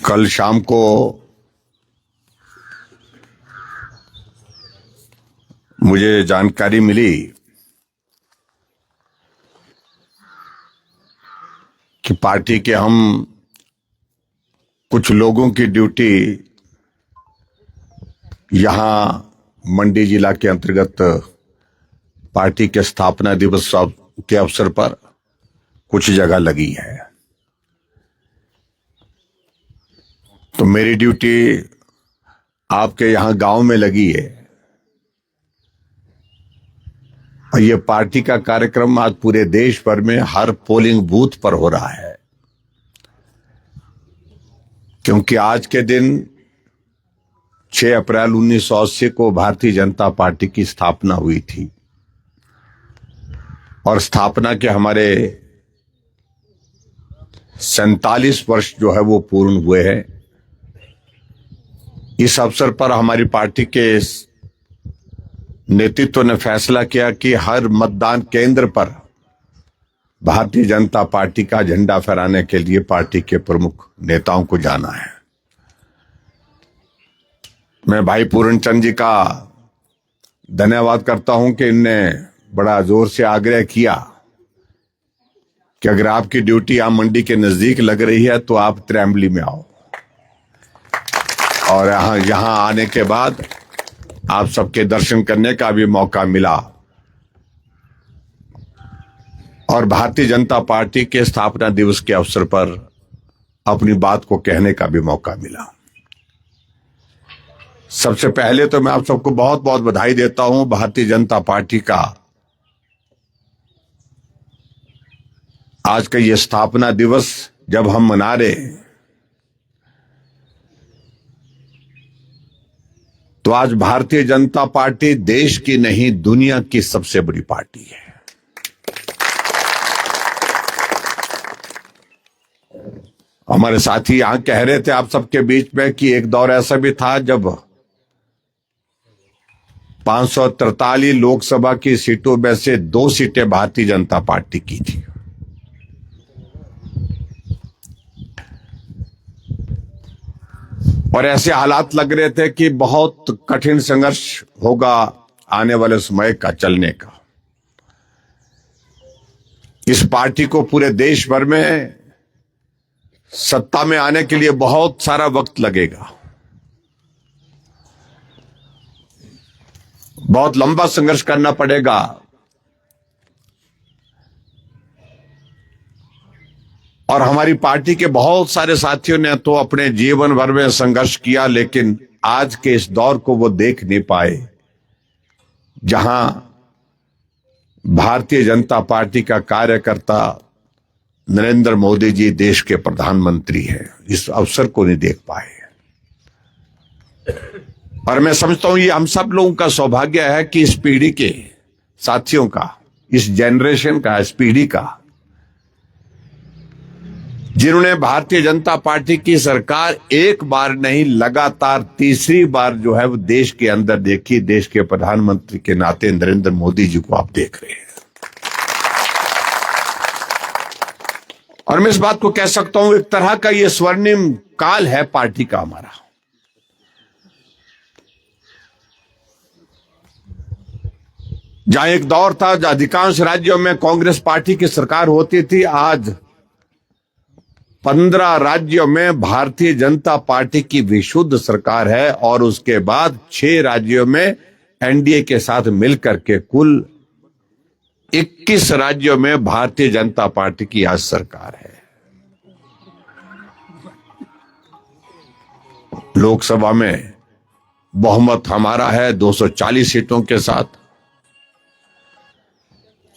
कल शाम को मुझे जानकारी मिली कि पार्टी के हम कुछ लोगों की ड्यूटी यहां मंडी जिला के अंतर्गत पार्टी के स्थापना दिवस के अवसर पर कुछ जगह लगी है। तो मेरी ड्यूटी आपके यहां गांव में लगी है और ये पार्टी का कार्यक्रम आज पूरे देश भर में हर पोलिंग बूथ पर हो रहा है, क्योंकि आज के दिन 6 अप्रैल 1980 को भारतीय जनता पार्टी की स्थापना हुई थी और स्थापना के हमारे 47 वर्ष जो है वो पूर्ण हुए हैं। इस अवसर पर हमारी पार्टी के नेतृत्व ने फैसला किया कि हर मतदान केंद्र पर भारतीय जनता पार्टी का झंडा फहराने के लिए पार्टी के प्रमुख नेताओं को जाना है। मैं भाई पूर्णचंद जी का धन्यवाद करता हूं कि इनने बड़ा जोर से आग्रह किया कि अगर आपकी ड्यूटी यहां मंडी के नजदीक लग रही है तो आप त्रैम्बली में आओ, और यहां आने के बाद आप सबके दर्शन करने का भी मौका मिला और भारतीय जनता पार्टी के स्थापना दिवस के अवसर पर अपनी बात को कहने का भी मौका मिला। सबसे पहले तो मैं आप सबको बहुत बहुत बधाई देता हूं। भारतीय जनता पार्टी का आज का ये स्थापना दिवस जब हम मना रहे हैं तो आज भारतीय जनता पार्टी देश की नहीं दुनिया की सबसे बड़ी पार्टी है। हमारे साथी यहां कह रहे थे आप सबके बीच में कि एक दौर ऐसा भी था जब 543 लोकसभा की सीटों में से 2 सीटें भारतीय जनता पार्टी की थी। और ऐसे हालात लग रहे थे कि बहुत कठिन संघर्ष होगा आने वाले समय का चलने का। इस पार्टी को पूरे देश भर में सत्ता में आने के लिए बहुत सारा वक्त लगेगा, बहुत लंबा संघर्ष करना पड़ेगा। और हमारी पार्टी के बहुत सारे साथियों ने तो अपने जीवन भर में संघर्ष किया, लेकिन आज के इस दौर को वो देख नहीं पाए जहां भारतीय जनता पार्टी का कार्यकर्ता नरेंद्र मोदी जी देश के प्रधानमंत्री हैं। इस अवसर को नहीं देख पाए। और मैं समझता हूं ये हम सब लोगों का सौभाग्य है कि इस पीढ़ी के साथियों का, इस जनरेशन का, इस पीढ़ी का, जिन्होंने भारतीय जनता पार्टी की सरकार एक बार नहीं लगातार तीसरी बार जो है वो देश के अंदर देखी। देश के प्रधानमंत्री के नाते नरेंद्र मोदी जी को आप देख रहे हैं। और मैं इस बात को कह सकता हूं एक तरह का ये स्वर्णिम काल है पार्टी का हमारा। जहां एक दौर था जहां अधिकांश राज्यों में कांग्रेस पार्टी की सरकार होती थी, आज 15 राज्यों में भारतीय जनता पार्टी की विशुद्ध सरकार है और उसके बाद 6 राज्यों में एनडीए के साथ मिलकर के कुल 21 राज्यों में भारतीय जनता पार्टी की आज सरकार है। लोकसभा में बहुमत हमारा है 240 सीटों के साथ।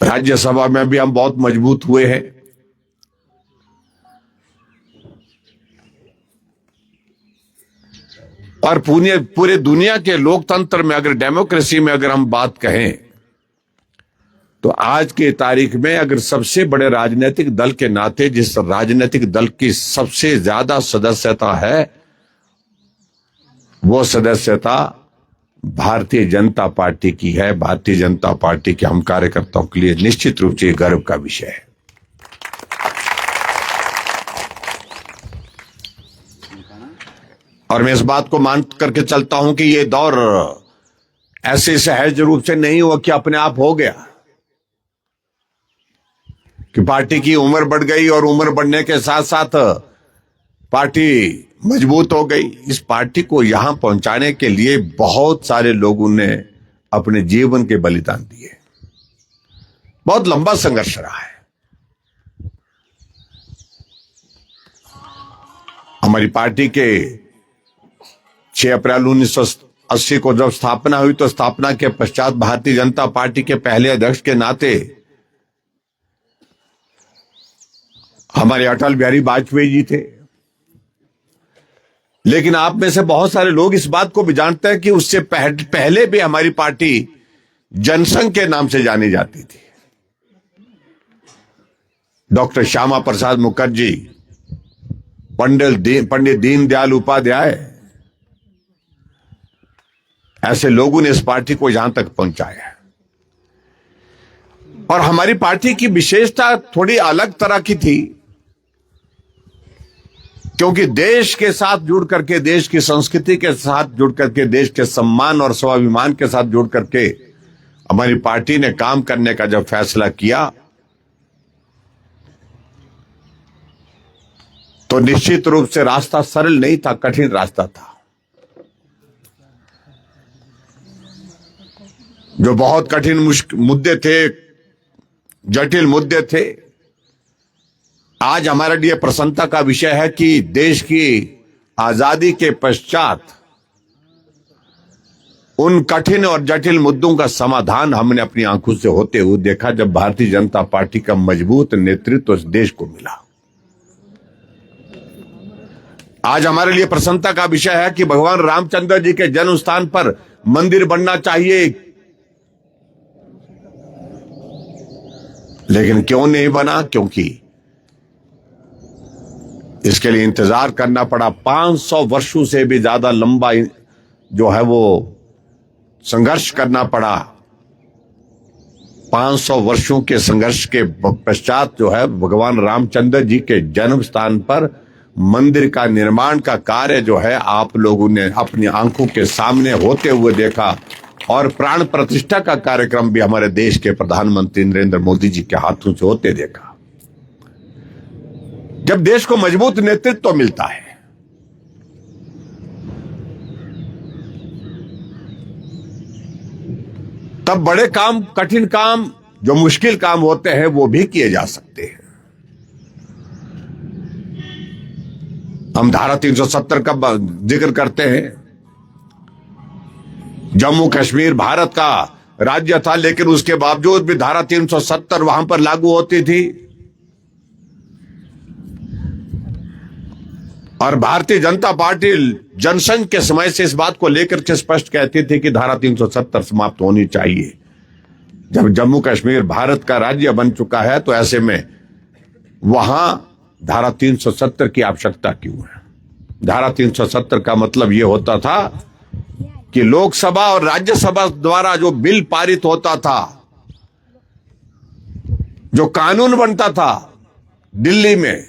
राज्यसभा में भी हम बहुत मजबूत हुए हैं। और पूरे दुनिया के लोकतंत्र में, अगर डेमोक्रेसी में अगर हम बात कहें तो आज की तारीख में अगर सबसे बड़े राजनीतिक दल के नाते जिस राजनीतिक दल की सबसे ज्यादा सदस्यता है वो सदस्यता भारतीय जनता पार्टी की है। भारतीय जनता पार्टी के हम कार्यकर्ताओं के लिए निश्चित रूप से गर्व का विषय है। और मैं इस बात को मान करके चलता हूं कि ये दौर ऐसे सहज रूप से नहीं हुआ कि अपने आप हो गया, कि पार्टी की उम्र बढ़ गई और उम्र बढ़ने के साथ साथ पार्टी मजबूत हो गई। इस पार्टी को यहां पहुंचाने के लिए बहुत सारे लोगों ने अपने जीवन के बलिदान दिए। बहुत लंबा संघर्ष रहा है। हमारी पार्टी के 6 अप्रैल 1980 को जब स्थापना हुई तो स्थापना के पश्चात भारतीय जनता पार्टी के पहले अध्यक्ष के नाते हमारे अटल बिहारी वाजपेयी जी थे। लेकिन आप में से बहुत सारे लोग इस बात को भी जानते हैं कि उससे पहले भी हमारी पार्टी जनसंघ के नाम से जानी जाती थी। डॉक्टर श्यामा प्रसाद मुखर्जी, पंडित दीनदयाल उपाध्याय, ऐसे लोगों ने इस पार्टी को यहां तक पहुंचाया। और हमारी पार्टी की विशेषता थोड़ी अलग तरह की थी, क्योंकि देश के साथ जुड़ करके, देश की संस्कृति के साथ जुड़ करके, देश के सम्मान और स्वाभिमान के साथ जुड़ करके हमारी पार्टी ने काम करने का जब फैसला किया तो निश्चित रूप से रास्ता सरल नहीं था, कठिन रास्ता था। जो बहुत कठिन मुद्दे थे, जटिल मुद्दे थे। आज हमारे लिए प्रसन्नता का विषय है कि देश की आजादी के पश्चात उन कठिन और जटिल मुद्दों का समाधान हमने अपनी आंखों से होते हुए देखा, जब भारतीय जनता पार्टी का मजबूत नेतृत्व इस देश को मिला। आज हमारे लिए प्रसन्नता का विषय है कि भगवान रामचंद्र जी के जन्म स्थान पर मंदिर बनना चाहिए, लेकिन क्यों नहीं बना? क्योंकि इसके लिए इंतजार करना पड़ा। 500 वर्षों से भी ज्यादा लंबा जो है वो संघर्ष करना पड़ा। 500 वर्षों के संघर्ष के पश्चात जो है भगवान रामचंद्र जी के जन्म स्थान पर मंदिर का निर्माण का कार्य जो है आप लोगों ने अपनी आंखों के सामने होते हुए देखा। और प्राण प्रतिष्ठा का कार्यक्रम भी हमारे देश के प्रधानमंत्री नरेंद्र मोदी जी के हाथों से होते देखा। जब देश को मजबूत नेतृत्व मिलता है, तब बड़े काम, कठिन काम, जो मुश्किल काम होते हैं वो भी किए जा सकते हैं। हम धारा 370 का जिक्र करते हैं। जम्मू कश्मीर भारत का राज्य था, लेकिन उसके बावजूद भी धारा 370 वहां पर लागू होती थी। और भारतीय जनता पार्टी जनसंघ के समय से इस बात को लेकर के स्पष्ट कहती थी कि धारा 370 समाप्त होनी चाहिए। जब जम्मू कश्मीर भारत का राज्य बन चुका है तो ऐसे में वहां धारा 370 की आवश्यकता क्यों है? धारा 370 का मतलब यह होता था कि लोकसभा और राज्यसभा द्वारा जो बिल पारित होता था, जो कानून बनता था दिल्ली में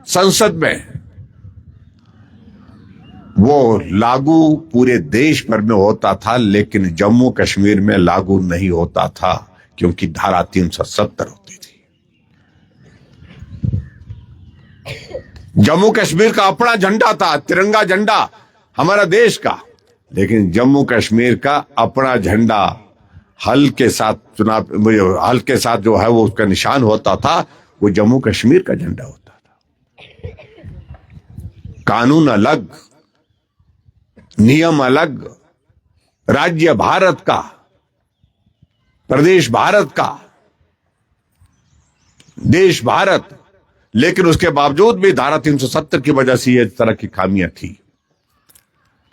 संसद में, वो लागू पूरे देश भर में होता था, लेकिन जम्मू कश्मीर में लागू नहीं होता था, क्योंकि धारा 370 होती थी। जम्मू कश्मीर का अपना झंडा था, तिरंगा झंडा हमारा देश का, लेकिन जम्मू कश्मीर का अपना झंडा हल के साथ हल के साथ जो है वो उसका निशान होता था, वो जम्मू कश्मीर का झंडा होता था। कानून अलग, नियम अलग, राज्य भारत का, प्रदेश भारत का, देश भारत, लेकिन उसके बावजूद भी धारा 370 की वजह से ये तरह की खामियां थी।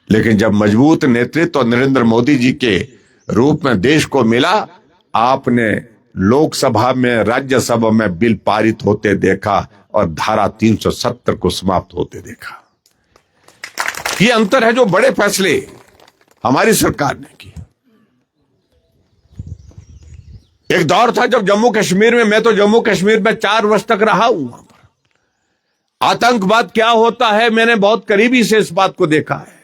लेकिन जब मजबूत नेतृत्व नरेंद्र मोदी जी के रूप में देश को मिला, आपने लोकसभा में, राज्यसभा में बिल पारित होते देखा और धारा 370 को समाप्त होते देखा। ये अंतर है जो बड़े फैसले हमारी सरकार ने किए। एक दौर था जब जम्मू कश्मीर में, मैं तो जम्मू कश्मीर में 4 वर्ष तक रहा हूं, वहां पर आतंकवाद क्या होता है, मैंने बहुत करीबी से इस बात को देखा है।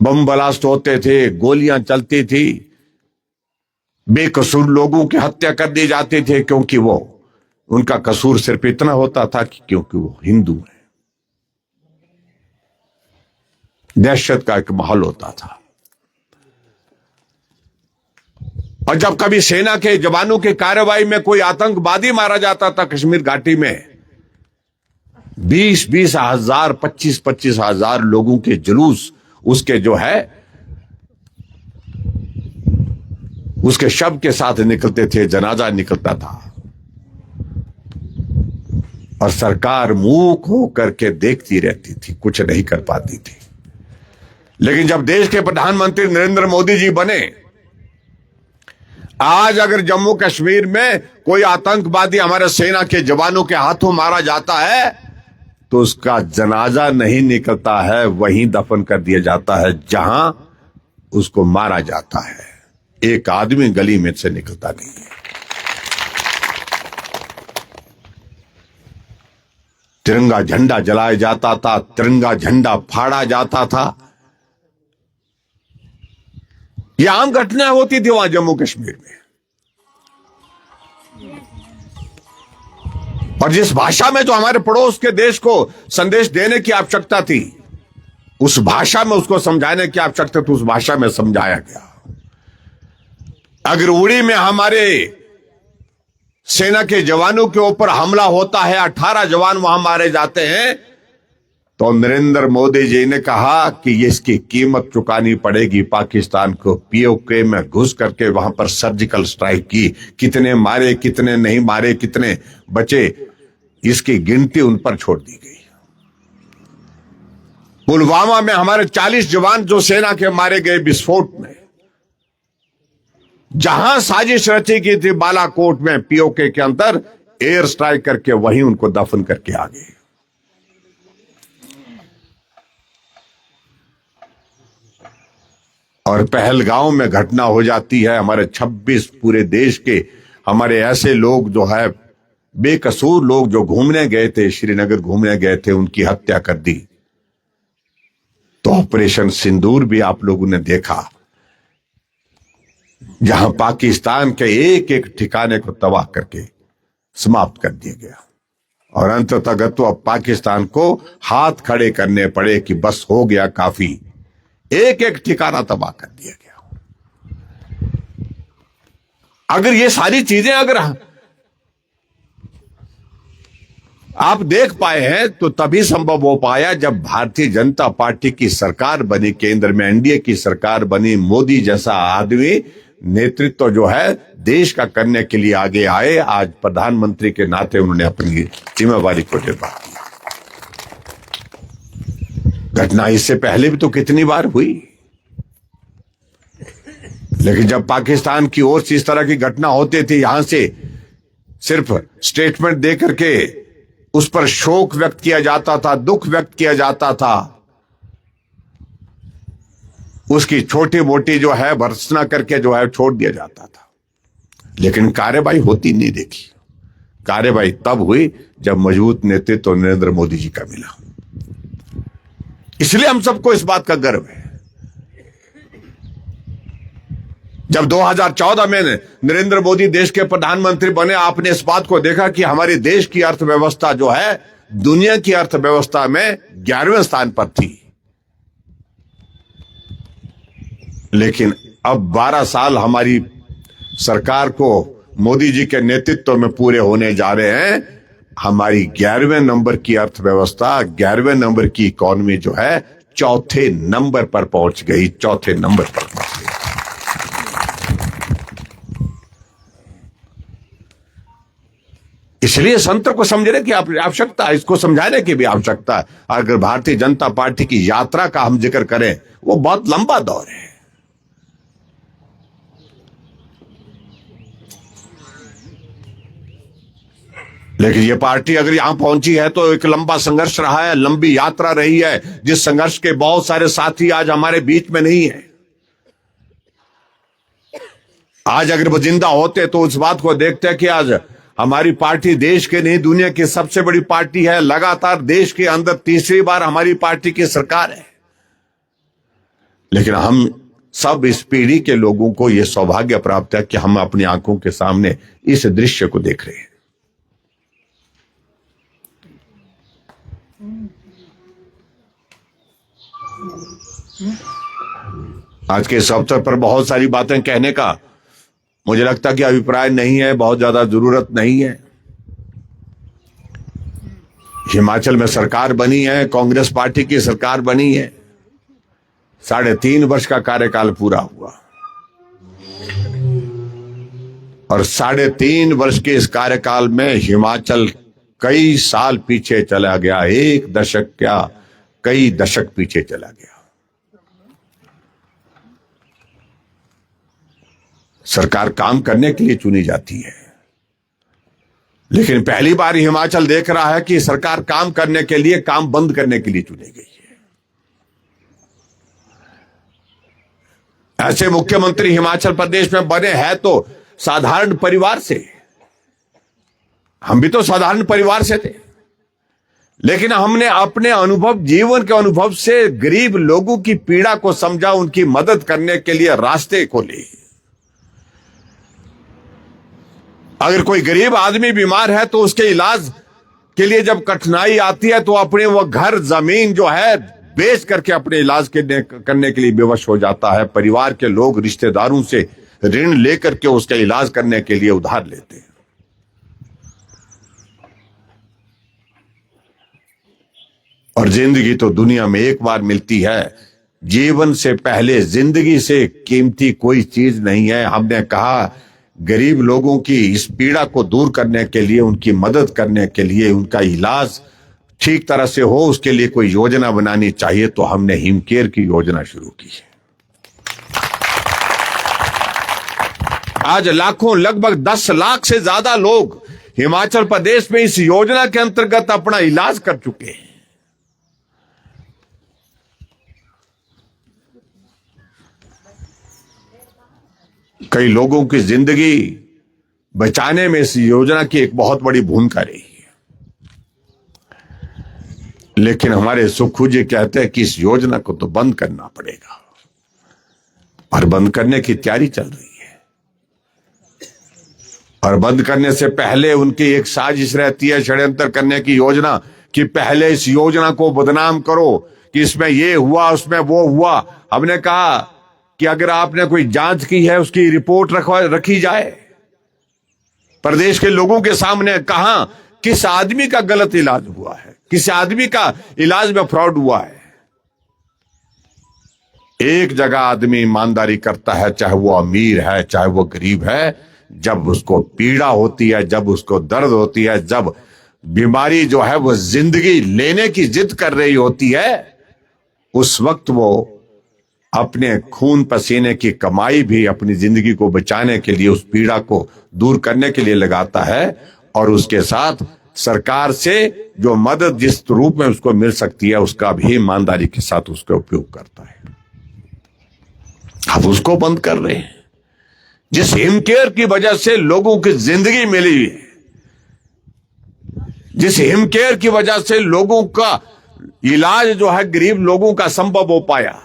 बम ब्लास्ट होते थे, गोलियां चलती थी, बेकसूर लोगों की हत्या कर दी जाती थी, क्योंकि वो उनका कसूर सिर्फ इतना होता था कि क्योंकि वो हिंदू है। दहशत का एक माहौल होता था। और जब कभी सेना के जवानों की कार्रवाई में कोई आतंकवादी मारा जाता था कश्मीर घाटी में, 20-20 हजार, 25-25 हजार लोगों के जुलूस उसके जो है उसके शव के साथ निकलते थे, जनाजा निकलता था, और सरकार मूक होकर के देखती रहती थी, कुछ नहीं कर पाती थी। लेकिन जब देश के प्रधानमंत्री नरेंद्र मोदी जी बने, आज अगर जम्मू कश्मीर में कोई आतंकवादी हमारे सेना के जवानों के हाथों मारा जाता है तो उसका जनाजा नहीं निकलता है, वहीं दफन कर दिया जाता है जहां उसको मारा जाता है। एक आदमी गली में से निकलता नहीं है। तिरंगा झंडा जलाया जाता था, तिरंगा झंडा फाड़ा जाता था। यह आम घटना होती थी वहां जम्मू कश्मीर में। और जिस भाषा में जो हमारे पड़ोस के देश को संदेश देने की आवश्यकता थी, उस भाषा में उसको समझाने की आवश्यकता थी, उस भाषा में समझाया गया। अगर उड़ी में हमारे सेना के जवानों के ऊपर हमला होता है, 18 जवान वहां मारे जाते हैं, तो नरेंद्र मोदी जी ने कहा कि इसकी कीमत चुकानी पड़ेगी पाकिस्तान को। पीओके में घुस करके वहां पर सर्जिकल स्ट्राइक की, कितने मारे, कितने नहीं मारे, कितने बचे, इसकी गिनती उन पर छोड़ दी गई। पुलवामा में हमारे 40 जवान जो सेना के मारे गए विस्फोट में, जहां साजिश रची गई थी बालाकोट में पीओके के अंदर एयर स्ट्राइक करके वहीं उनको दफन करके आ गए। और पहलगांव में घटना हो जाती है, हमारे 26 पूरे देश के हमारे ऐसे लोग जो है बेकसूर लोग जो घूमने गए थे, श्रीनगर घूमने गए थे, उनकी हत्या कर दी। तो ऑपरेशन सिंदूर भी आप लोगों ने देखा, जहां पाकिस्तान के एक एक ठिकाने को तबाह करके समाप्त कर दिया गया। और अंततः तो अब पाकिस्तान को हाथ खड़े करने पड़े कि बस हो गया, काफी, एक एक ठिकाना तबाह कर दिया गया। अगर ये सारी चीजें अगर आप देख पाए हैं तो तभी संभव हो पाया जब भारतीय जनता पार्टी की सरकार बनी, केंद्र में एनडीए की सरकार बनी। मोदी जैसा आदमी नेतृत्व जो है देश का करने के लिए आगे आए। आज प्रधानमंत्री के नाते उन्होंने अपनी जिम्मेवारी को निभा दिया। घटना इससे पहले भी तो कितनी बार हुई, लेकिन जब पाकिस्तान की ओर से इस तरह की घटना होती थी, यहां से सिर्फ स्टेटमेंट दे करके उस पर शोक व्यक्त किया जाता था, दुख व्यक्त किया जाता था, उसकी छोटी मोटी जो है भर्त्सना करके जो है छोड़ दिया जाता था। लेकिन कार्रवाई होती नहीं देखी। कार्रवाई तब हुई जब मजबूत नेतृत्व नरेंद्र मोदी जी का मिला। इसलिए हम सबको इस बात का गर्व है। जब 2014 में नरेंद्र मोदी देश के प्रधानमंत्री बने, आपने इस बात को देखा कि हमारे देश की अर्थव्यवस्था जो है दुनिया की अर्थव्यवस्था में 11वें स्थान पर थी। लेकिन अब 12 साल हमारी सरकार को मोदी जी के नेतृत्व में पूरे होने जा रहे हैं, हमारी 11वें नंबर की अर्थव्यवस्था, 11वें नंबर की इकोनॉमी जो है चौथे नंबर पर पहुंच गई, चौथे नंबर पर पहुंच गई। इसलिए संतर को समझने की आवश्यकता है, इसको समझाने की भी आवश्यकता है। अगर भारतीय जनता पार्टी की यात्रा का हम जिक्र करें, वो बहुत लंबा दौर है। लेकिन ये पार्टी अगर यहां पहुंची है तो एक लंबा संघर्ष रहा है, लंबी यात्रा रही है, जिस संघर्ष के बहुत सारे साथी आज हमारे बीच में नहीं है। आज अगर वो जिंदा होते तो उस बात को देखते कि आज हमारी पार्टी देश के नहीं दुनिया की सबसे बड़ी पार्टी है। लगातार देश के अंदर तीसरी बार हमारी पार्टी की सरकार है। लेकिन हम सब इस पीढ़ी के लोगों को यह सौभाग्य प्राप्त है कि हम अपनी आंखों के सामने इस दृश्य को देख रहे हैं। आज के इस अवसर पर बहुत सारी बातें कहने का मुझे लगता कि अभिप्राय नहीं है, बहुत ज्यादा जरूरत नहीं है। हिमाचल में सरकार बनी है, कांग्रेस पार्टी की सरकार बनी है, 3.5 वर्ष का कार्यकाल पूरा हुआ और 3.5 वर्ष के इस कार्यकाल में हिमाचल कई साल पीछे चला गया। 1 दशक क्या, कई दशक पीछे चला गया। सरकार काम करने के लिए चुनी जाती है, लेकिन पहली बार हिमाचल देख रहा है कि सरकार काम करने के लिए, काम बंद करने के लिए चुनी गई है। ऐसे मुख्यमंत्री हिमाचल प्रदेश में बने हैं तो साधारण परिवार से। हम भी तो साधारण परिवार से थे, लेकिन हमने अपने अनुभव, जीवन के अनुभव से गरीब लोगों की पीड़ा को समझा, उनकी मदद करने के लिए रास्ते खोले। अगर कोई गरीब आदमी बीमार है तो उसके इलाज के लिए जब कठिनाई आती है तो अपने वो घर जमीन जो है बेच करके अपने इलाज करने के लिए विवश हो जाता है। परिवार के लोग रिश्तेदारों से ऋण लेकर के उसका इलाज करने के लिए उधार लेते हैं। और जिंदगी तो दुनिया में एक बार मिलती है। जीवन से पहले जिंदगी से कीमती कोई चीज नहीं है। हमने कहा गरीब लोगों की इस पीड़ा को दूर करने के लिए, उनकी मदद करने के लिए, उनका इलाज ठीक तरह से हो, उसके लिए कोई योजना बनानी चाहिए। तो हमने हिमकेयर की योजना शुरू की है। आज लाखों, लगभग 10 लाख से ज्यादा लोग हिमाचल प्रदेश में इस योजना के अंतर्गत अपना इलाज कर चुके हैं। कई लोगों की जिंदगी बचाने में इस योजना की एक बहुत बड़ी भूमिका रही है। लेकिन हमारे सुखू जी कहते हैं कि इस योजना को तो बंद करना पड़ेगा, और बंद करने की तैयारी चल रही है। और बंद करने से पहले उनकी एक साजिश रहती है, षड्यंत्र करने की योजना, कि पहले इस योजना को बदनाम करो कि इसमें ये हुआ, उसमें वो हुआ। हमने कहा कि अगर आपने कोई जांच की है उसकी रिपोर्ट रखी जाए प्रदेश के लोगों के सामने। कहां किस आदमी का गलत इलाज हुआ है, किस आदमी का इलाज में फ्रॉड हुआ है। एक जगह आदमी ईमानदारी करता है, चाहे वो अमीर है चाहे वो गरीब है, जब उसको पीड़ा होती है, जब उसको दर्द होती है, जब बीमारी जो है वो जिंदगी लेने की जिद कर रही होती है, उस वक्त वो अपने खून पसीने की कमाई भी अपनी जिंदगी को बचाने के लिए, उस पीड़ा को दूर करने के लिए लगाता है। और उसके साथ सरकार से जो मदद जिस रूप में उसको मिल सकती है उसका भी ईमानदारी के साथ उसका उपयोग करता है। अब उसको बंद कर रहे हैं। जिस हिमकेयर की वजह से लोगों की जिंदगी मिली है, जिस हिमकेयर की वजह से लोगों का इलाज जो है गरीब लोगों का संभव हो पाया,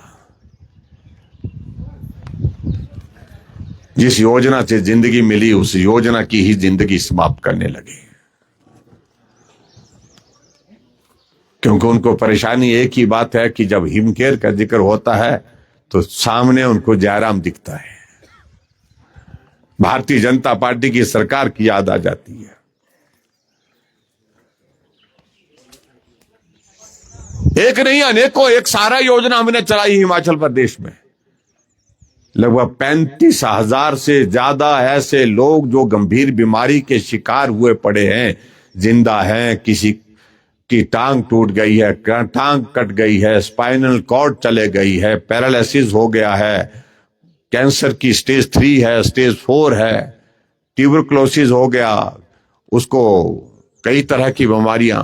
जिस योजना से जिंदगी मिली, उस योजना की ही जिंदगी समाप्त करने लगे। क्योंकि उनको परेशानी एक ही बात है कि जब हिमकेयर का जिक्र होता है तो सामने उनको जयराम दिखता है, भारतीय जनता पार्टी की सरकार की याद आ जाती है। एक नहीं अनेकों, एक सारा योजना हमने चलाई हिमाचल प्रदेश में। लगभग 35,000 से ज्यादा ऐसे लोग जो गंभीर बीमारी के शिकार हुए पड़े हैं, जिंदा हैं, किसी की टांग टूट गई है, टांग कट गई है, स्पाइनल कॉर्ड चले गई है, पैरालिसिस हो गया है, कैंसर की स्टेज 3 है, स्टेज 4 है, ट्यूबरक्लोसिस हो गया, उसको कई तरह की बीमारियां।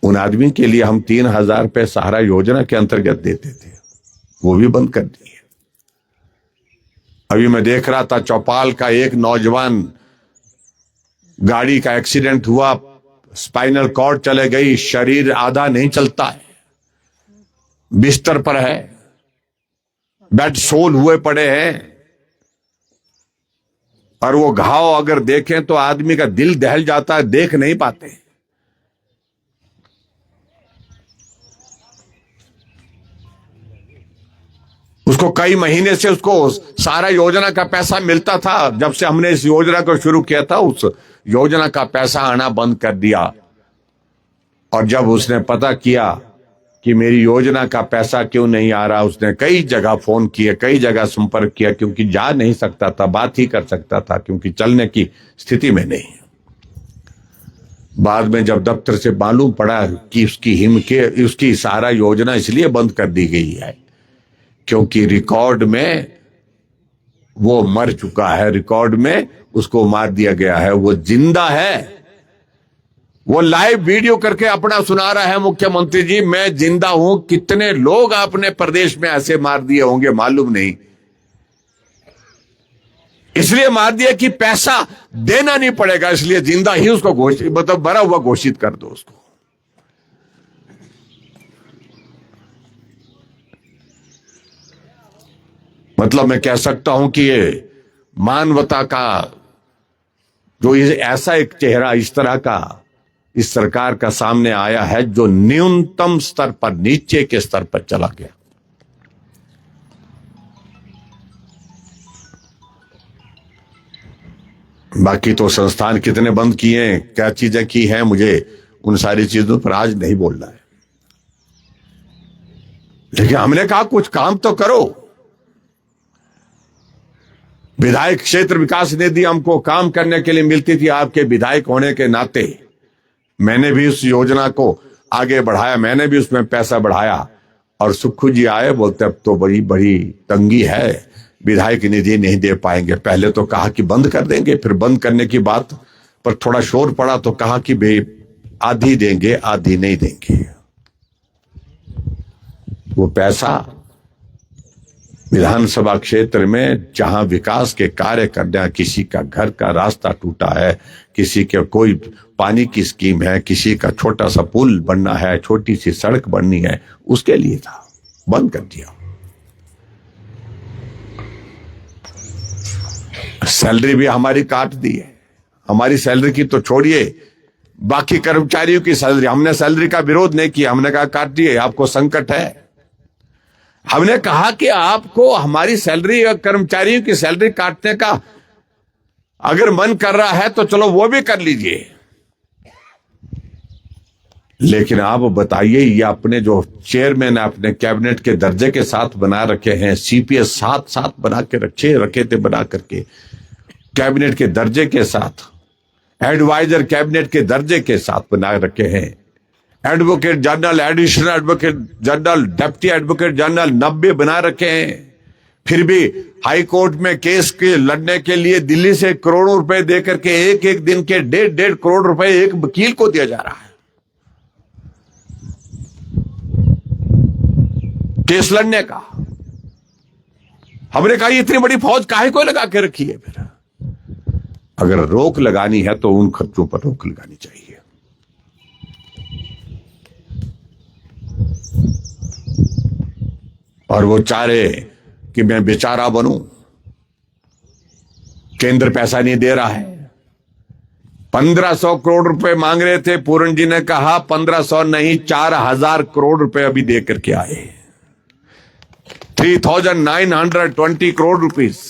उन आदमी के लिए हम 3,000 रुपए सहारा योजना के अंतर्गत देते थे, वो भी बंद कर दिए। अभी मैं देख रहा था चौपाल का एक नौजवान, गाड़ी का एक्सीडेंट हुआ, स्पाइनल कॉर्ड चले गई, शरीर आधा नहीं चलता है, बिस्तर पर है, बेड सोल हुए पड़े हैं, और वो घाव अगर देखें तो आदमी का दिल दहल जाता है, देख नहीं पाते। उसको कई महीने से उसको सारा योजना का पैसा मिलता था। जब से हमने इस योजना को शुरू किया था, उस योजना का पैसा आना बंद कर दिया। और जब उसने पता किया कि मेरी योजना का पैसा क्यों नहीं आ रहा, उसने कई जगह फोन किए, कई जगह संपर्क किया, क्योंकि जा नहीं सकता था, बात ही कर सकता था, क्योंकि चलने की स्थिति में नहीं। बाद में जब दफ्तर से मालूम पड़ा कि उसकी सारा योजना इसलिए बंद कर दी गई है क्योंकि रिकॉर्ड में वो मर चुका है, रिकॉर्ड में उसको मार दिया गया है, वो जिंदा है। वो लाइव वीडियो करके अपना सुना रहा है, मुख्यमंत्री जी मैं जिंदा हूं। कितने लोग आपने प्रदेश में ऐसे मार दिए होंगे मालूम नहीं, इसलिए मार दिया कि पैसा देना नहीं पड़ेगा, इसलिए जिंदा ही उसको घोषित, मतलब मरा हुआ घोषित कर दो उसको। मतलब मैं कह सकता हूं कि ये मानवता का जो ऐसा एक चेहरा इस तरह का इस सरकार का सामने आया है, जो न्यूनतम स्तर पर, नीचे के स्तर पर चला गया। बाकी तो संस्थान कितने बंद किए हैं, क्या चीजें की हैं, मुझे उन सारी चीजों पर आज नहीं बोलना है। लेकिन हमने कहा कुछ काम तो करो। विधायक क्षेत्र विकास निधि हमको काम करने के लिए मिलती थी, आपके विधायक होने के नाते मैंने भी उस योजना को आगे बढ़ाया, मैंने भी उसमें पैसा बढ़ाया। और सुक्खू जी आए, बोलते अब तो बड़ी बड़ी तंगी है, विधायक निधि नहीं दे पाएंगे। पहले तो कहा कि बंद कर देंगे, फिर बंद करने की बात पर थोड़ा शोर पड़ा तो कहा कि भाई आधी देंगे, आधी नहीं देंगे। वो पैसा विधानसभा क्षेत्र में जहां विकास के कार्य करना, किसी का घर का रास्ता टूटा है, किसी के कोई पानी की स्कीम है, किसी का छोटा सा पुल बनना है, छोटी सी सड़क बननी है, उसके लिए था, बंद कर दिया। सैलरी भी हमारी काट दी है। हमारी सैलरी की तो छोड़िए, बाकी कर्मचारियों की सैलरी, हमने सैलरी का विरोध नहीं किया, हमने कहा काट दिए, आपको संकट है। हमने कहा कि आपको हमारी सैलरी और कर्मचारियों की सैलरी काटने का अगर मन कर रहा है तो चलो वो भी कर लीजिए, लेकिन आप बताइए, ये अपने जो चेयरमैन अपने कैबिनेट के दर्जे के साथ बना रखे हैं, सीपीएस साथ साथ बना के रखे थे, बना करके कैबिनेट के दर्जे के साथ, एडवाइजर कैबिनेट के दर्जे के साथ बना रखे हैं, advocate general, additional advocate general, deputy advocate general 90 बना रखे हैं। फिर भी हाई कोर्ट में केस के लड़ने के लिए दिल्ली से करोड़ों रुपए देकर के एक एक दिन के 1.5 करोड़ रुपए एक वकील को दिया जा रहा है केस लड़ने का। हमने कहा इतनी बड़ी फौज काहे को लगा के रखी है? फिर अगर रोक लगानी है तो उन खर्चों पर रोक लगानी चाहिए। और वो चाह रहे कि मैं बेचारा बनूं, केंद्र पैसा नहीं दे रहा है। 1500 करोड़ रुपए मांग रहे थे, पूरन जी ने कहा 1500 नहीं 4000 करोड़ रुपए अभी दे करके आए, 3920 करोड़ रुपीस।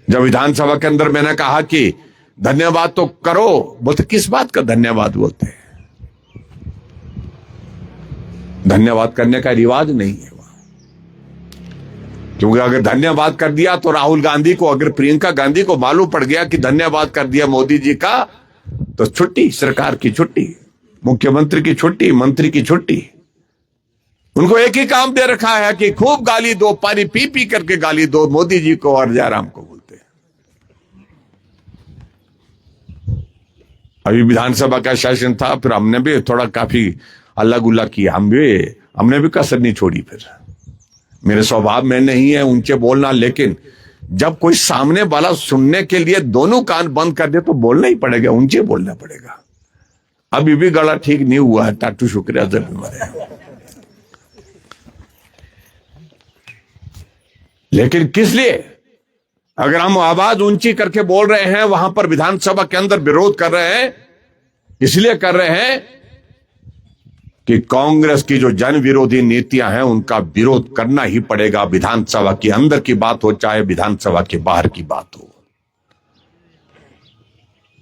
जब विधानसभा के अंदर मैंने कहा कि धन्यवाद तो करो, बोलते किस बात का धन्यवाद? बोलते हैं धन्यवाद करने का रिवाज नहीं है वहां, क्योंकि अगर धन्यवाद कर दिया तो राहुल गांधी को, अगर प्रियंका गांधी को मालूम पड़ गया कि धन्यवाद कर दिया मोदी जी का, तो छुट्टी, सरकार की छुट्टी, मुख्यमंत्री की छुट्टी, मंत्री की छुट्टी। उनको एक ही काम दे रखा है कि खूब गाली दो, पानी पी पी करके गाली दो मोदी जी को और जयराम को। बोलते हैं अभी विधानसभा का सेशन था, फिर हमने भी थोड़ा काफी अल्लाह गुल्ला किया, हमने भी कसर नहीं छोड़ी। फिर मेरे स्वभाव में नहीं है ऊंचे बोलना, लेकिन जब कोई सामने वाला सुनने के लिए दोनों कान बंद कर दे तो बोलना ही पड़ेगा, ऊंचे बोलना पड़ेगा। अभी भी गला ठीक नहीं हुआ है, टाटू शुक्रिया जब मरे। लेकिन किस लिए? अगर हम आवाज ऊंची करके बोल रहे हैं, वहां पर विधानसभा के अंदर विरोध कर रहे हैं, इसलिए कर रहे हैं कि कांग्रेस की जो जन विरोधी नीतियां हैं उनका विरोध करना ही पड़ेगा। विधानसभा के अंदर की बात हो चाहे विधानसभा के बाहर की बात हो।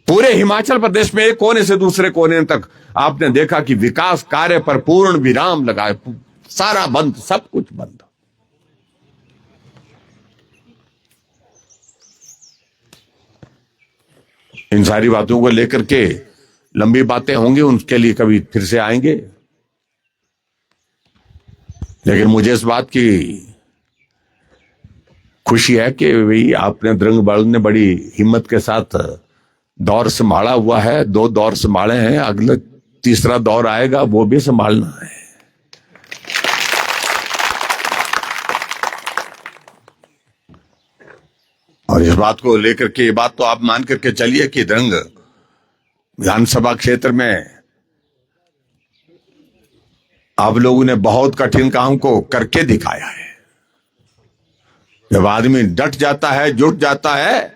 पूरे हिमाचल प्रदेश में एक कोने से दूसरे कोने तक आपने देखा कि विकास कार्य पर पूर्ण विराम लगाए, सारा बंद, सब कुछ बंद। इन सारी बातों को लेकर के लंबी बातें होंगी, उनके लिए कभी फिर से आएंगे। लेकिन मुझे इस बात की खुशी है कि भाई आपने द्रंग बल ने बड़ी हिम्मत के साथ दौर संभाला हुआ है। 2 दौर संभाले हैं, अगला तीसरा दौर आएगा, वो भी संभालना है। और इस बात को लेकर के, ये बात तो आप मान करके चलिए कि द्रंग विधानसभा क्षेत्र में आप लोगों ने बहुत कठिन काम को करके दिखाया है। जब आदमी डट जाता है, जुट जाता है,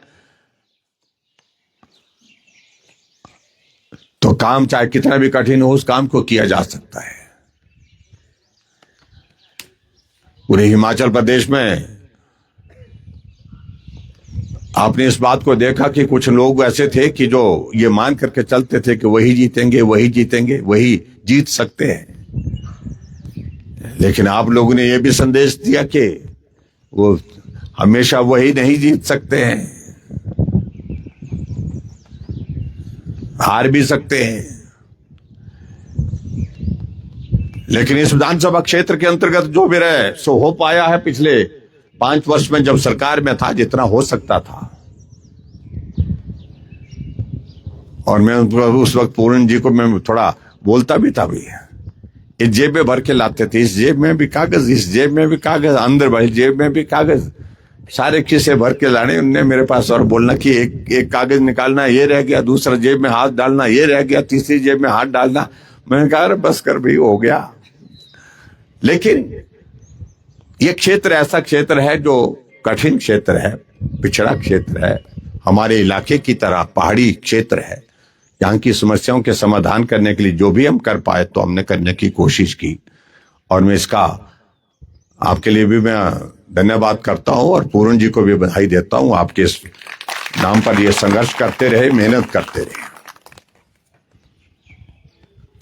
तो काम चाहे कितना भी कठिन हो, उस काम को किया जा सकता है। पूरे हिमाचल प्रदेश में आपने इस बात को देखा कि कुछ लोग ऐसे थे कि जो ये मान करके चलते थे कि वही जीतेंगे, वही जीतेंगे, वही जीत सकते हैं। लेकिन आप लोगों ने यह भी संदेश दिया कि वो हमेशा वही नहीं जीत सकते हैं, हार भी सकते हैं। लेकिन इस विधानसभा क्षेत्र के अंतर्गत जो भी रहे सो हो पाया है। पिछले 5 वर्ष में जब सरकार में था, जितना हो सकता था। और मैं उस वक्त पूर्ण जी को मैं थोड़ा बोलता भी था, भी इस जेब में भर के लाते थे, इस जेब में भी कागज, इस जेब में भी कागज, अंदर भाई जेब में भी कागज, सारे खिस्से भर के लाने उनने मेरे पास। और बोलना कि एक कागज निकालना, ये रह गया, दूसरा जेब में हाथ डालना, ये रह गया, तीसरी जेब में हाथ डालना। मैंने कहा अरे बस कर भी, हो गया। लेकिन ये क्षेत्र ऐसा क्षेत्र है जो कठिन क्षेत्र है, पिछड़ा क्षेत्र है, हमारे इलाके की तरह पहाड़ी क्षेत्र है। यहाँ की समस्याओं के समाधान करने के लिए जो भी हम कर पाए तो हमने करने की कोशिश की। और मैं इसका आपके लिए भी मैं धन्यवाद करता हूं और पूर्ण जी को भी बधाई देता हूं। आपके इस नाम पर ये संघर्ष करते रहे, मेहनत करते रहे।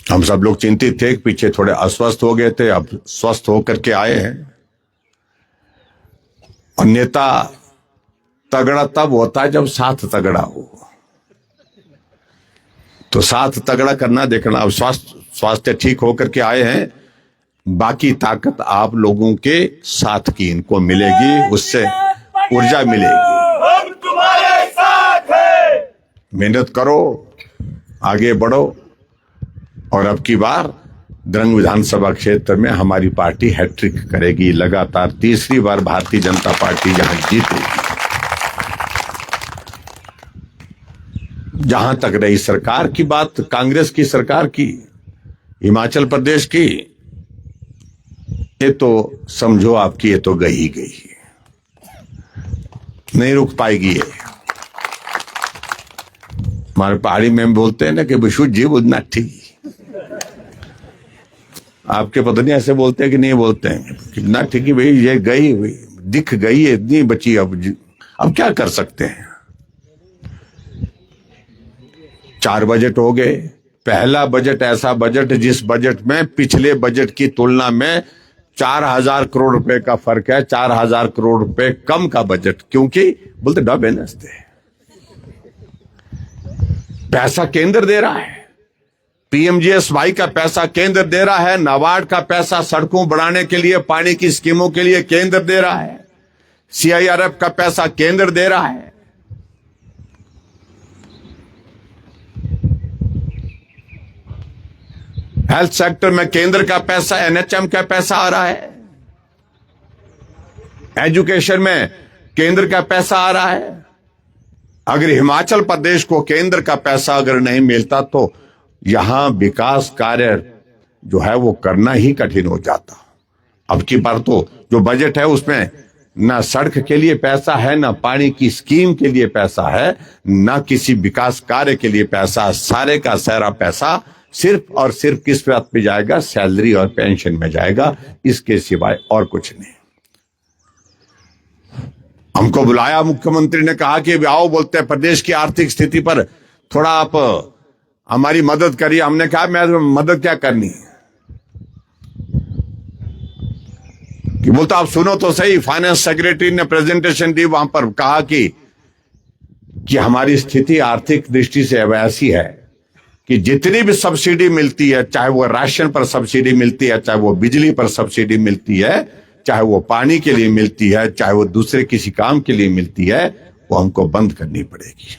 हम सब लोग चिंतित थे, पीछे थोड़े अस्वस्थ हो गए थे, अब स्वस्थ होकर के आए हैं। और नेता तगड़ा तब होता है जब साथ तगड़ा हो। तो साथ तगड़ा करना देखना। अब स्वास्थ्य ठीक होकर के आए हैं, बाकी ताकत आप लोगों के साथ की इनको मिलेगी, उससे ऊर्जा मिलेगी। हम तुम्हारे साथ हैं। मेहनत करो, आगे बढ़ो। और अब की बार द्रंग विधानसभा क्षेत्र में हमारी पार्टी हैट्रिक करेगी। लगातार तीसरी बार भारतीय जनता पार्टी यहां जीतेगी। जहां तक रही सरकार की बात, कांग्रेस की सरकार की, हिमाचल प्रदेश की, ये तो समझो आपकी ये तो गई ही गई, नहीं रुक पाएगी ये। हमारे पहाड़ी में बोलते हैं ना कि विशु जी उतना ठीक। आपके पता नहीं ऐसे बोलते हैं कि नहीं बोलते हैं? कितना ठीक है भाई, ये गई हुई, दिख गई है, इतनी बची। अब क्या कर सकते हैं? 4 बजट हो गए। पहला बजट ऐसा बजट जिस बजट में पिछले बजट की तुलना में 4000 करोड़ रुपए का फर्क है। 4000 करोड़ रुपए कम का बजट, क्योंकि बोलते डब है, पैसा केंद्र दे रहा है। पीएमजीएसवाई का पैसा केंद्र दे रहा है। नाबार्ड का पैसा सड़कों बढ़ाने के लिए, पानी की स्कीमों के लिए केंद्र दे रहा है। सीआईआरएफ का पैसा केंद्र दे रहा है। हेल्थ सेक्टर में केंद्र का पैसा, एनएचएम का पैसा आ रहा है। एजुकेशन में केंद्र का पैसा आ रहा है। अगर हिमाचल प्रदेश को केंद्र का पैसा अगर नहीं मिलता तो यहां विकास कार्य जो है वो करना ही कठिन हो जाता। अब की बार तो जो बजट है उसमें ना सड़क के लिए पैसा है, ना पानी की स्कीम के लिए पैसा है, ना किसी विकास कार्य के लिए पैसा। सारे का सारा पैसा सिर्फ और सिर्फ किस बात पे जाएगा? सैलरी और पेंशन में जाएगा, इसके सिवाय और कुछ नहीं। हमको बुलाया, मुख्यमंत्री ने कहा कि आओ, बोलते हैं प्रदेश की आर्थिक स्थिति पर थोड़ा आप हमारी मदद करिए। हमने कहा मैं मदद क्या करनी है कि बोलता आप सुनो तो सही। फाइनेंस सेक्रेटरी ने प्रेजेंटेशन दी, वहां पर कहा कि हमारी स्थिति आर्थिक दृष्टि से ऐसी है कि जितनी भी सब्सिडी मिलती है, चाहे वो राशन पर सब्सिडी मिलती है, चाहे वो बिजली पर सब्सिडी मिलती है, चाहे वो पानी के लिए मिलती है, चाहे वो दूसरे किसी काम के लिए मिलती है, वो हमको बंद करनी पड़ेगी।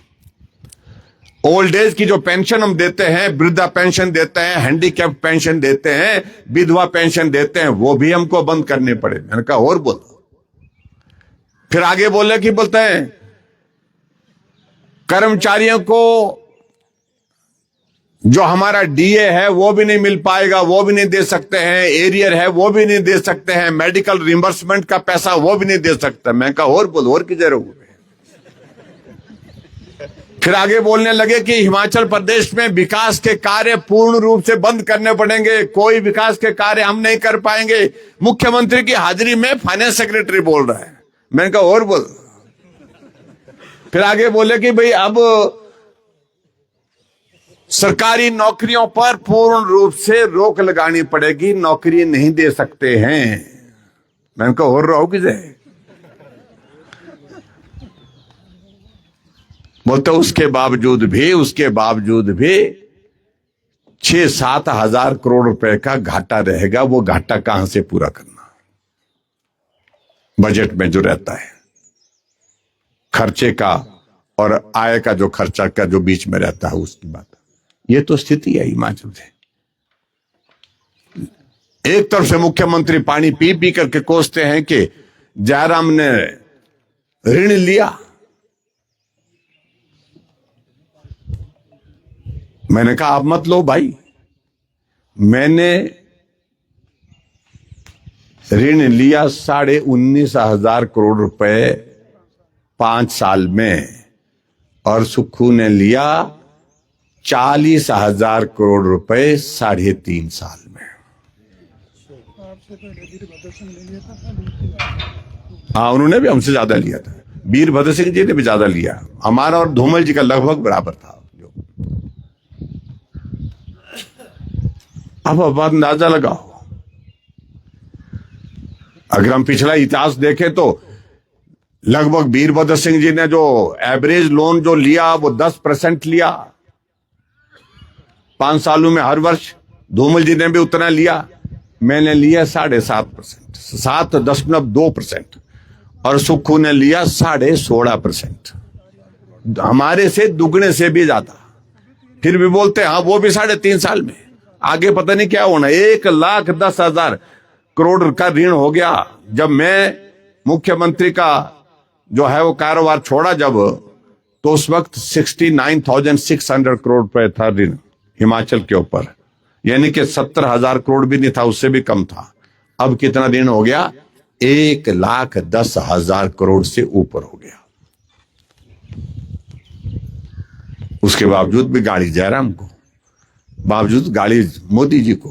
ओल्ड एज की जो पेंशन हम देते हैं, वृद्धा पेंशन देते हैं, हैंडीकैप पेंशन देते हैं, विधवा पेंशन देते हैं, वो भी हमको बंद करने पड़े। मैंने कहा और बोलो। फिर आगे बोले कि बोलते हैं कर्मचारियों को जो हमारा डीए है वो भी नहीं मिल पाएगा, वो भी नहीं दे सकते हैं, एरियर है वो भी नहीं दे सकते हैं, मेडिकल रिम्बर्समेंट का पैसा वो भी नहीं दे सकते। मैं कहा और बोलो, और किधर हो। फिर आगे बोलने लगे कि हिमाचल प्रदेश में विकास के कार्य पूर्ण रूप से बंद करने पड़ेंगे, कोई विकास के कार्य हम नहीं कर पाएंगे। मुख्यमंत्री की हाजिरी में फाइनेंस सेक्रेटरी बोल रहा है। मैंने कहा और बोल। फिर आगे बोले कि भाई अब सरकारी नौकरियों पर पूर्ण रूप से रोक लगानी पड़ेगी, नौकरी नहीं दे सकते हैं। मैंने कहा और रहो किसे। बोलते उसके बावजूद भी 6-7 हजार करोड़ रुपए का घाटा रहेगा। वो घाटा कहां से पूरा करना? बजट में जो रहता है खर्चे का और आय का, जो खर्चा का जो बीच में रहता है उसकी बात। ये तो स्थिति है हिमाचल से। एक तरफ से मुख्यमंत्री पानी पी पी करके कोसते हैं कि जयराम ने ऋण लिया। मैंने कहा आप मत लो भाई, मैंने ऋण लिया 19,500 करोड़ रुपए 5 साल में, और सुक्खू ने लिया 40,000 करोड़ रुपए 3.5 साल में। हाँ, उन्होंने भी हमसे ज्यादा लिया था। वीरभद्र सिंह जी ने भी ज्यादा लिया। हमारा और धूमल जी का लगभग बराबर था। अब अंदाजा लगाओ, अगर हम पिछला इतिहास देखें तो लगभग वीरभद्र सिंह जी ने जो एवरेज लोन जो लिया वो 10% लिया 5 सालों में हर वर्ष। धूमल जी ने भी उतना लिया। मैंने लिया 7.5%, 7.2%, और सुक्खू ने लिया 16.5%, हमारे से दुगने से भी ज्यादा। फिर भी बोलते हैं हाँ वो भी 3.5 साल में। आगे पता नहीं क्या होना। 1,10,000 करोड़ का ऋण हो गया। जब मैं मुख्यमंत्री का जो है वो कारोबार छोड़ा जब, तो उस वक्त 69,600 करोड़ रुपए था ऋण हिमाचल के ऊपर, यानी कि 70,000 करोड़ भी नहीं था, उससे भी कम था। अब कितना ऋण हो गया? 1,10,000 करोड़ से ऊपर हो गया। उसके बावजूद भी गाड़ी जयराम को, बावजूद गाड़ी मोदी जी को।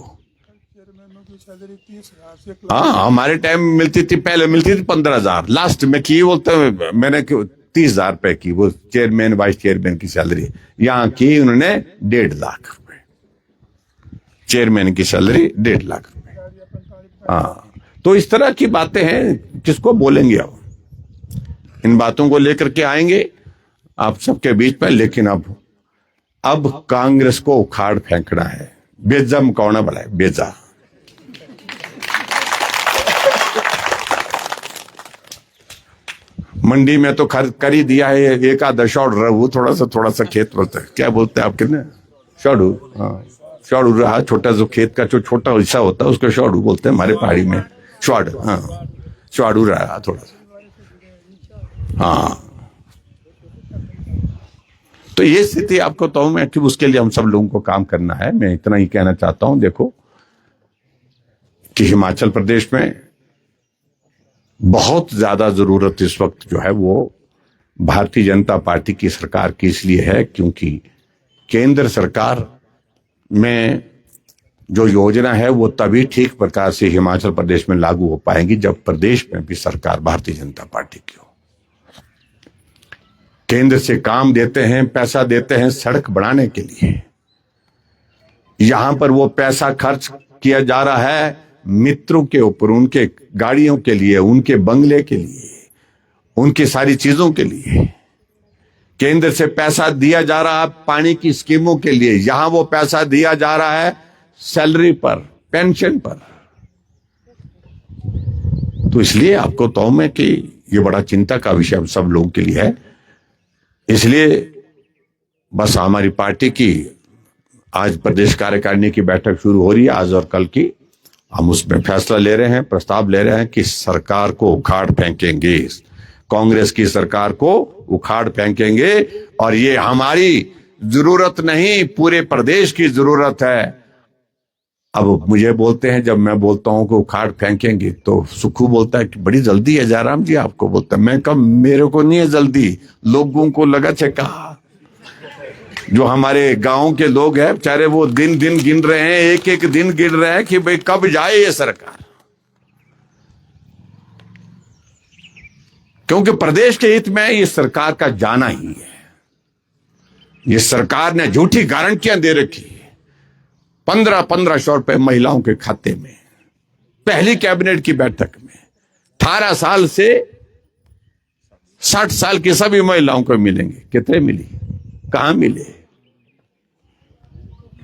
हाँ, हमारे टाइम मिलती थी, पहले मिलती थी 15,000, लास्ट में की बोलते मैंने 30,000 रुपए की वो चेयरमैन वाइस चेयरमैन की सैलरी। यहां की उन्होंने 1.5 लाख रुपए, चेयरमैन की सैलरी 1.5 लाख रुपए। हाँ, तो इस तरह की बातें हैं, किसको बोलेंगे अब? इन बातों को लेकर के आएंगे आप सबके बीच में, लेकिन अब कांग्रेस को उखाड़ फेंकना है। बेजा मुकावना बड़ा है, बेजा। मंडी में तो कर ही दिया है एक आधा शॉर्ट, थोड़ा सा खेत बोलते हैं, क्या बोलते हैं आपके ना, शॉडू। हाँ, शॉडू रहा, छोटा जो खेत का जो छोटा हिस्सा होता है उसको शॉडू बोलते हैं हमारे पहाड़ी में, शॉड। हाँ, शॉडू रहा थोड़ा सा। हाँ, तो ये स्थिति आपको तो मैं कि उसके लिए हम सब लोगों को काम करना है। मैं इतना ही कहना चाहता हूं, देखो कि हिमाचल प्रदेश में बहुत ज्यादा जरूरत इस वक्त जो है वो भारतीय जनता पार्टी की सरकार की इसलिए है क्योंकि केंद्र सरकार में जो योजना है वो तभी ठीक प्रकार से हिमाचल प्रदेश में लागू हो पाएंगी जब प्रदेश में भी सरकार भारतीय जनता पार्टी की हो। केंद्र से काम देते हैं, पैसा देते हैं सड़क बनाने के लिए, यहां पर वो पैसा खर्च किया जा रहा है मित्रों के ऊपर, उनके गाड़ियों के लिए, उनके बंगले के लिए, उनकी सारी चीजों के लिए। केंद्र से पैसा दिया जा रहा है पानी की स्कीमों के लिए, यहां वो पैसा दिया जा रहा है सैलरी पर, पेंशन पर। तो इसलिए आपको तो मैं कि ये बड़ा चिंता का विषय सब लोगों के लिए है। इसलिए बस हमारी पार्टी की आज प्रदेश कार्यकारिणी की बैठक शुरू हो रही है, आज और कल की। हम उसमें फैसला ले रहे हैं, प्रस्ताव ले रहे हैं कि सरकार को उखाड़ फेंकेंगे, कांग्रेस की सरकार को उखाड़ फेंकेंगे। और ये हमारी जरूरत नहीं, पूरे प्रदेश की जरूरत है। अब मुझे बोलते हैं, जब मैं बोलता हूं कि उखाड़ फेंकेंगे तो सुखू बोलता है कि बड़ी जल्दी है जयराम जी आपको। बोलता है मैं कब, मेरे को नहीं है जल्दी, लोगों को लगा चेका। जो हमारे गांव के लोग हैं बेचारे वो दिन दिन गिन रहे हैं, एक एक दिन गिन रहे हैं कि भाई कब जाए ये सरकार। क्योंकि प्रदेश के हित में ये सरकार का जाना ही है। ये सरकार ने झूठी गारंटियां दे रखी है, 1500 रुपए महिलाओं के खाते में पहली कैबिनेट की बैठक में। 18 साल से 60 साल की सभी महिलाओं को मिलेंगे। कितने मिली, कहां मिले?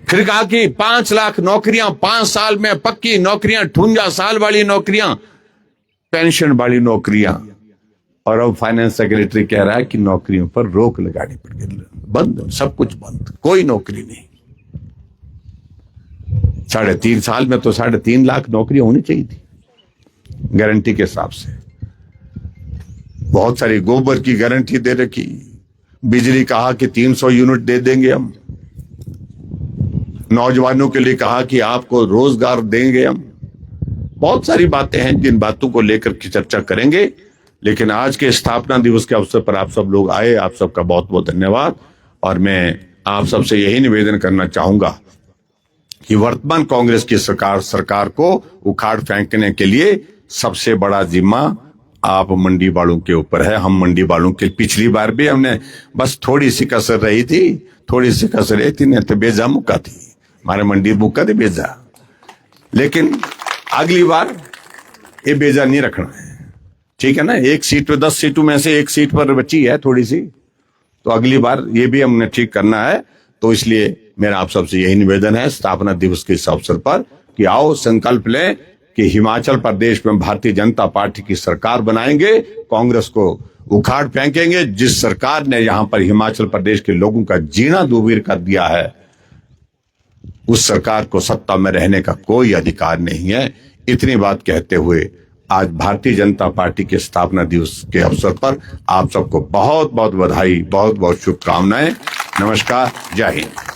फिर कहा कि 5 लाख नौकरियां 5 साल में, पक्की नौकरियां, 58 साल वाली नौकरियां, पेंशन वाली नौकरियां। और अब फाइनेंस सेक्रेटरी कह रहा है कि नौकरियों पर रोक लगानी पड़ेगी, बंद, सब कुछ बंद, कोई नौकरी नहीं। 3.5 साल में तो 3.5 लाख नौकरियां होनी चाहिए थी गारंटी के हिसाब से। बहुत सारी गोबर की गारंटी दे रखी, बिजली कहा कि 300 यूनिट दे देंगे हम, नौजवानों के लिए कहा कि आपको रोजगार देंगे हम। बहुत सारी बातें हैं जिन बातों को लेकर के चर्चा करेंगे। लेकिन आज के स्थापना दिवस के अवसर पर आप सब लोग आए, आप सबका बहुत बहुत धन्यवाद। और मैं आप सबसे यही निवेदन करना चाहूंगा कि वर्तमान कांग्रेस की सरकार को उखाड़ फेंकने के लिए सबसे बड़ा जिम्मा आप मंडी वालों के ऊपर है। हम मंडी वालों के पिछली बार भी हमने बस थोड़ी सी कसर रही थी, नहीं तो बेजा मुक्का थी, हमारे मंडी मुक्का थी बेजा। लेकिन अगली बार ये बेजा नहीं रखना है, ठीक है ना। 1 सीट पे 10 सीटों में से 1 सीट पर बची है थोड़ी सी, तो अगली बार ये भी हमने ठीक करना है। तो इसलिए मेरा आप सबसे यही निवेदन है स्थापना दिवस के इस अवसर पर कि आओ संकल्प लें कि हिमाचल प्रदेश में भारतीय जनता पार्टी की सरकार बनाएंगे, कांग्रेस को उखाड़ फेंकेंगे। जिस सरकार ने यहां पर हिमाचल प्रदेश के लोगों का जीना दूभर कर दिया है, उस सरकार को सत्ता में रहने का कोई अधिकार नहीं है। इतनी बात कहते हुए आज भारतीय जनता पार्टी के स्थापना दिवस के अवसर पर आप सबको बहुत बहुत बधाई, बहुत बहुत शुभकामनाएं। नमस्कार, जय हिंद।